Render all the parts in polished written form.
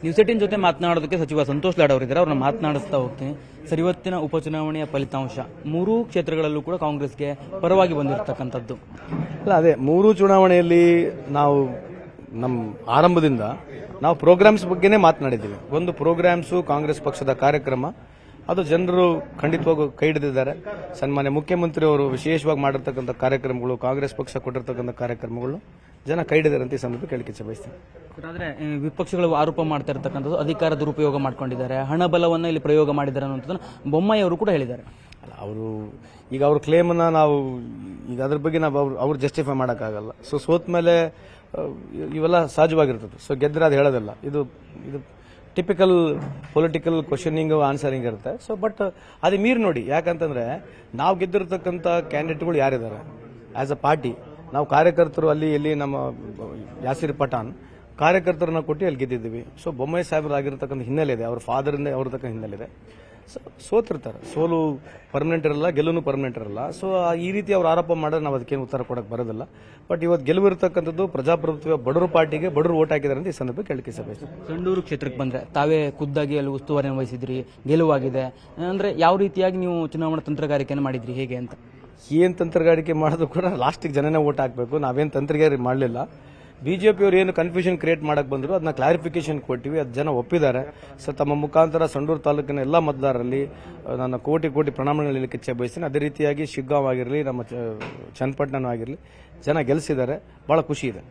News 18 ಜೊತೆ ಮಾತನಾಡೋದಕ್ಕೆ ಸಚಿವ ಸಂತೋಷ್ ಲಾಡ್ ಅವರಿದ್ದಾರೆ. ಅವ್ರನ್ನ ಮಾತನಾಡಿಸ್ತಾ ಹೋಗ್ತೀನಿ. ಸರ್, ಇವತ್ತಿನ ಉಪಚುನಾವಣೆಯ ಫಲಿತಾಂಶ ಮೂರೂ ಕ್ಷೇತ್ರಗಳಲ್ಲೂ ಕೂಡ ಕಾಂಗ್ರೆಸ್ಗೆ ಪರವಾಗಿ ಬಂದಿರತಕ್ಕಂಥದ್ದು. ಅಲ್ಲ, ಅದೇ ಮೂರೂ ಚುನಾವಣೆಯಲ್ಲಿ ನಾವು ನಮ್ಮ ಆರಂಭದಿಂದ ನಾವು ಪ್ರೋಗ್ರಾಮ್ಸ್ ಬಗ್ಗೆನೇ ಮಾತನಾಡಿದ್ದೀವಿ. ಒಂದು ಪ್ರೋಗ್ರಾಮ್ಸು ಕಾಂಗ್ರೆಸ್ ಪಕ್ಷದ ಕಾರ್ಯಕ್ರಮ, ಅದು ಜನರು ಖಂಡಿತವಾಗೂ ಕೈ ಹಿಡಿದಿದ್ದಾರೆ. ಸನ್ಮಾನ್ಯ ಮುಖ್ಯಮಂತ್ರಿ ಅವರು ವಿಶೇಷವಾಗಿ ಮಾಡಿರ್ತಕ್ಕಂಥ ಕಾರ್ಯಕ್ರಮಗಳು, ಕಾಂಗ್ರೆಸ್ ಪಕ್ಷ ಕೊಟ್ಟಿರ್ತಕ್ಕಂಥ ಕಾರ್ಯಕ್ರಮಗಳು ಜನ ಕೈ ಹಿಡಿದಾರೆ ಅಂತ ಈ ಸಂದರ್ಭ ಕೇಳಿಕೆ ಬಯಸ್ತೇನೆ. ಆದರೆ ವಿಪಕ್ಷಗಳು ಆರೋಪ ಮಾಡ್ತಾ ಇರತಕ್ಕಂಥದ್ದು ಅಧಿಕಾರ ದುರುಪಯೋಗ ಮಾಡ್ಕೊಂಡಿದ್ದಾರೆ, ಹಣ ಬಲವನ್ನು ಇಲ್ಲಿ ಪ್ರಯೋಗ ಮಾಡಿದ್ದಾರೆ ಅನ್ನೋದನ್ನು ಬೊಮ್ಮಾಯಿ ಅವರು ಕೂಡ ಹೇಳಿದ್ದಾರೆ. ಅವರು ಈಗ ಅವ್ರ ಕ್ಲೇಮನ್ನ ನಾವು ಈಗ ಅದ್ರ ಬಗ್ಗೆ ನಾವು ಅವ್ರು ಜಸ್ಟಿಫೈ ಮಾಡೋಕ್ಕಾಗಲ್ಲ. ಸೊ ಸೋತ್ ಮೇಲೆ ಇವೆಲ್ಲ ಸಹಜವಾಗಿರ್ತದೆ. ಸೊ ಗೆದ್ದರೆ ಅದು ಹೇಳೋದಿಲ್ಲ. ಇದು ಟಿಪಿಕಲ್ ಪೊಲಿಟಿಕಲ್ ಕ್ವಶನಿಂಗ್ ಆನ್ಸರಿಂಗ್ ಇರುತ್ತೆ. ಸೊ ಬಟ್ ಅದು ಮೀರಿ ನೋಡಿ, ಯಾಕಂತಂದ್ರೆ ನಾವು ಗೆದ್ದಿರತಕ್ಕಂಥ ಕ್ಯಾಂಡಿಡೇಟ್ಗಳು ಯಾರಿದ್ದಾರೆ ಆಸ್ ಅ ಪಾರ್ಟಿ, ನಾವು ಕಾರ್ಯಕರ್ತರು ಅಲ್ಲಿ ಇಲ್ಲಿ ನಮ್ಮ ಯಾಸಿರ್ ಪಠಾಣ್ ಕಾರ್ಯಕರ್ತರನ್ನ ಕೊಟ್ಟು ಅಲ್ಲಿ ಗೆದ್ದಿದ್ದೀವಿ. ಸೊ ಬೊಮ್ಮಾಯಿ ಸಾಹೇಬರಾಗಿರ್ತಕ್ಕಂಥ ಹಿನ್ನೆಲೆ ಇದೆ, ಅವ್ರ ಫಾದರಿಂದ ಅವ್ರ ತಕ್ಕ ಹಿನ್ನೆಲೆ ಇದೆ. ಸೋತಿರ್ತಾರೆ, ಸೋಲು ಪರ್ಮನೆಂಟ್ ಇರಲ್ಲ, ಗೆಲುವು ಪರ್ಮನೆಂಟ್ ಇರಲ್ಲ. ಸೊ ಈ ರೀತಿ ಅವ್ರು ಆರೋಪ ಮಾಡಿದ್ರೆ ನಾವು ಅದಕ್ಕೇನು ಉತ್ತರ ಕೊಡಕ್ಕೆ ಬರೋದಿಲ್ಲ. ಬಟ್ ಇವತ್ತು ಗೆಲುವು ಇರತಕ್ಕಂಥದ್ದು ಪ್ರಜಾಪ್ರಭುತ್ವ, ಬಡವರು ಪಾರ್ಟಿಗೆ ಬಡವರು ಓಟ್ ಹಾಕಿದ್ದಾರೆ ಅಂತ ಈ ಸಂದರ್ಭ ಕೇಳಿಕೆ ಸಭೆ. ಸಂಡೂರು ಕ್ಷೇತ್ರಕ್ಕೆ ಬಂದ್ರೆ ತಾವೇ ಖುದ್ದಾಗಿ ಅಲ್ಲಿ ಉಸ್ತುವಾರಿ ವಹಿಸಿದ್ರಿ, ಗೆಲುವಾಗಿದೆ ಅಂದ್ರೆ ಯಾವ ರೀತಿಯಾಗಿ ನೀವು ಚುನಾವಣಾ ತಂತ್ರಗಾರಿಕೆಯನ್ನು ಮಾಡಿದ್ರಿ, ಹೇಗೆ ಅಂತ? ಏನ್ ತಂತ್ರಗಾರಿಕೆ ಮಾಡೋದು ಕೂಡ ಲಾಸ್ಟಿಗೆ ಜನನೇ ಓಟ್ ಹಾಕಬೇಕು. ನಾವೇನು ತಂತ್ರಗಾರಿಕೆ ಮಾಡಲಿಲ್ಲ. ಬಿಜೆಪಿಯವರು ಏನು ಕನ್ಫ್ಯೂಷನ್ ಕ್ರಿಯೇಟ್ ಮಾಡಕ್ಕೆ ಬಂದ್ರು ಅದನ್ನ ಕ್ಲಾರಿಫಿಕೇಶನ್ ಕೊಟ್ಟಿವಿ, ಅದು ಜನ ಒಪ್ಪಿದ್ದಾರೆ. ಸೊ ತಮ್ಮ ಮುಖಾಂತರ ಸಂಡೂರು ತಾಲೂಕಿನ ಎಲ್ಲ ಮತದಾರರಲ್ಲಿ ನನ್ನ ಕೋಟಿ ಕೋಟಿ ಪ್ರಣಾಮಗಳನ್ನು ಇಚ್ಛೆ ಬಯಸ್ತೀನಿ. ಅದೇ ರೀತಿಯಾಗಿ ಶಿಗ್ಗಾಂವ್ ಆಗಿರಲಿ, ನಮ್ಮ ಚನ್ನಪಟ್ಟಣ ಆಗಿರಲಿ, ಜನ ಗೆಲ್ಲಿಸಿದ್ದಾರೆ. ಬಹಳ ಖುಷಿ ಇದೆ.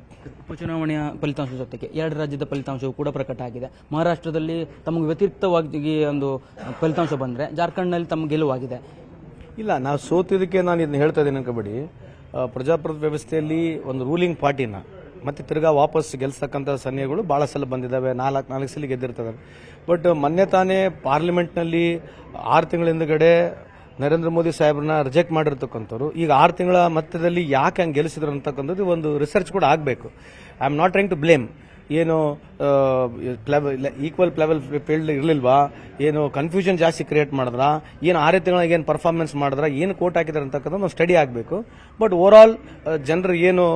ಉಪಚುನಾವಣೆಯ ಫಲಿತಾಂಶ ಜೊತೆಗೆ ಎರಡು ರಾಜ್ಯದ ಫಲಿತಾಂಶವೂ ಕೂಡ ಪ್ರಕಟ ಆಗಿದೆ. ಮಹಾರಾಷ್ಟ್ರದಲ್ಲಿ ತಮಗೆ ವ್ಯತಿರಿಕ್ತವಾಗಿ ಒಂದು ಫಲಿತಾಂಶ ಬಂದರೆ, ಜಾರ್ಖಂಡ್ನಲ್ಲಿ ತಮ್ಮ ಗೆಲುವಾಗಿದೆ. ಇಲ್ಲ, ನಾವು ಸೋತಿದ್ದಕ್ಕೆ ನಾನು ಇದನ್ನ ಹೇಳ್ತಾ ಇದ್ದೀನಿ ಅನ್ಕೋಬೇಡಿ. ಪ್ರಜಾಪ್ರಭುತ್ವ ವ್ಯವಸ್ಥೆಯಲ್ಲಿ ಒಂದು ರೂಲಿಂಗ್ ಪಾರ್ಟಿನ ಮತ್ತೆ ತಿರ್ಗಾ ವಾಪಸ್ ಗೆಲ್ಸತಕ್ಕಂಥ ಸನ್ನಿಗಳು ಬಹಳ ಸಲ ಬಂದಿದ್ದಾವೆ. ನಾಲ್ಕು ಸಲ ಗೆದ್ದಿರ್ತವೆ. ಬಟ್ ಮೊನ್ನೆ ತಾನೇ ಪಾರ್ಲಿಮೆಂಟ್ನಲ್ಲಿ 6 ತಿಂಗಳ ಹಿಂದಗಡೆ ನರೇಂದ್ರ ಮೋದಿ ಸಾಹೇಬ್ರನ್ನ ರಿಜೆಕ್ಟ್ ಮಾಡಿರ್ತಕ್ಕಂಥವ್ರು ಈಗ 6 ತಿಂಗಳ ಮಧ್ಯದಲ್ಲಿ ಯಾಕೆ ಹಂಗೆ ಗೆಲ್ಲಿಸಿದ್ರು ಅಂತಕ್ಕಂಥದ್ದು ಒಂದು ರಿಸರ್ಚ್ ಕೂಡ ಆಗಬೇಕು. I am not trying to blame. ಏನು ಈಕ್ವಲ್ ಲೆವೆಲ್ ಫೀಲ್ಡ್ ಇರಲಿಲ್ವಾ, ಏನು ಕನ್ಫ್ಯೂಷನ್ ಜಾಸ್ತಿ ಕ್ರಿಯೇಟ್ ಮಾಡಿದ್ರ, ಏನು 6 ತಿಂಗಳಿಗೆ ಏನು ಪರ್ಫಾರ್ಮೆನ್ಸ್ ಮಾಡಿದ್ರ, ಏನು ಕೋಟ್ ಹಾಕಿದಾರೆ ಅಂತಕ್ಕಂಥ ಒಂದು ಸ್ಟಡಿ ಆಗಬೇಕು. ಬಟ್ ಓವರ್ ಆಲ್ ಜನರು ಏನು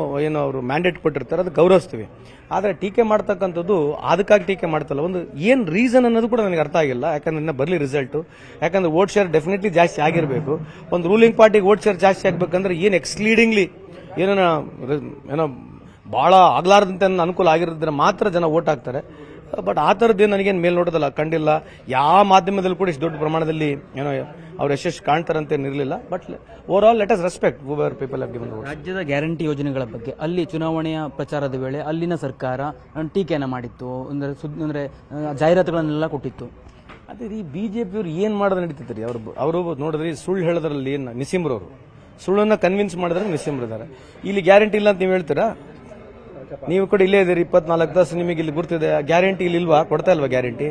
ಅವರು ಮ್ಯಾಂಡೇಟ್ ಕೊಟ್ಟಿರ್ತಾರೆ ಅದು ಗೌರವಿಸ್ತೀವಿ. ಆದರೆ ಟೀಕೆ ಮಾಡ್ತಕ್ಕಂಥದ್ದು ಅದಕ್ಕಾಗಿ ಟೀಕೆ ಮಾಡ್ತಲ್ಲ, ಒಂದು ಏನು ರೀಸನ್ ಅನ್ನೋದು ಕೂಡ ನನಗೆ ಅರ್ಥ ಆಗಿಲ್ಲ. ಯಾಕಂದ್ರೆ ಇನ್ನ ಬರಲಿ ರಿಸಲ್ಟು. ಯಾಕಂದ್ರೆ ವೋಟ್ ಶೇರ್ ಡೆಫಿನೆಟ್ಲಿ ಜಾಸ್ತಿ ಆಗಿರಬೇಕು. ಒಂದು ರೂಲಿಂಗ್ ಪಾರ್ಟಿಗೆ ವೋಟ್ ಶೇರ್ ಜಾಸ್ತಿ ಆಗಬೇಕಂದ್ರೆ ಏನು ಎಕ್ಸ್ಕ್ಲೀಡಿಂಗ್ಲಿ ಏನೋ ಬಹಳ ಆಗ್ಲಾರ್ದಂತೆ ಅನುಕೂಲ ಆಗಿರೋದ್ರೆ ಮಾತ್ರ ಜನ ವೋಟ್ ಹಾಕ್ತಾರೆ. ಬಟ್ ಆ ಥರದ್ದೇನು ನನಗೇನು ಮೇಲ್ನೋಟದಲ್ಲ ಕಂಡಿಲ್ಲ. ಯಾವ ಮಾಧ್ಯಮದಲ್ಲಿ ಕೂಡ ಇಷ್ಟು ದೊಡ್ಡ ಪ್ರಮಾಣದಲ್ಲಿ ಏನೋ ಅವ್ರ ಯಶಸ್ಸು ಕಾಣ್ತಾರಂತೆ ಇರಲಿಲ್ಲ. But over all let us respect whoever people have given. ರಾಜ್ಯದ ಗ್ಯಾರಂಟಿ ಯೋಜನೆಗಳ ಬಗ್ಗೆ ಅಲ್ಲಿ ಚುನಾವಣೆಯ ಪ್ರಚಾರದ ವೇಳೆ ಅಲ್ಲಿನ ಸರ್ಕಾರ ಟೀಕೆಯನ್ನು ಮಾಡಿತ್ತು, ಅಂದ್ರೆ ಜಾಹೀರಾತುಗಳನ್ನೆಲ್ಲ ಕೊಟ್ಟಿತ್ತು. ಅದೇ ರೀ ಬಿಜೆಪಿಯವರು ಏನು ಮಾಡೋದು ನಡೀತೈತೆ ರೀ. ಅವರು ನೋಡಿದ್ರಿ ಸುಳ್ಳು ಹೇಳೋದ್ರಲ್ಲಿ ನಿಸಿಮ್ರವರು ಸುಳ್ಳನ್ನ ಕನ್ವಿನ್ಸ್ ಮಾಡಿದ್ರೆ ನಿಸಿಮ್ರಿದ್ದಾರೆ. ಇಲ್ಲಿ ಗ್ಯಾರಂಟಿ ಇಲ್ಲ ಅಂತ ನೀವು ಹೇಳ್ತೀರಾ? ನೀವು ಕೂಡ ಇಲ್ಲೇ ಇದ್ದೀರಿ 24 ತಾಸು, ನಿಮಗೆ ಇಲ್ಲಿ ಗುರ್ತಿದೆ. ಗ್ಯಾರಂಟಿ ಇಲ್ಲಿ ಇಲ್ವಾ? ಕೊಡ್ತಾ ಇಲ್ವಾ ಗ್ಯಾರಂಟಿ?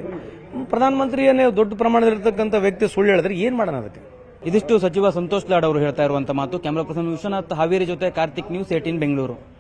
ಪ್ರಧಾನಮಂತ್ರಿ ಏನೇ ದೊಡ್ಡ ಪ್ರಮಾಣದಲ್ಲಿರ್ತಕ್ಕಂಥ ವ್ಯಕ್ತಿ ಸುಳ್ಳು ಹೇಳಿದ್ರೆ ಏನ್ ಮಾಡೋಣ ಅದಕ್ಕೆ? ಇದಿಷ್ಟು ಸಚಿವ ಸಂತೋಷ್ ಲಾಡ್ ಅವರು ಹೇಳ್ತಾ ಇರುವಂತಹ ಮಾತು. ಕ್ಯಾಮರಾ ಪರ್ಸನ್ ವಿಶ್ವನಾಥ್ ಹಾವೇರಿ ಜೊತೆ ಕಾರ್ತಿಕ್, ನ್ಯೂಸ್ 18 ಬೆಂಗಳೂರು.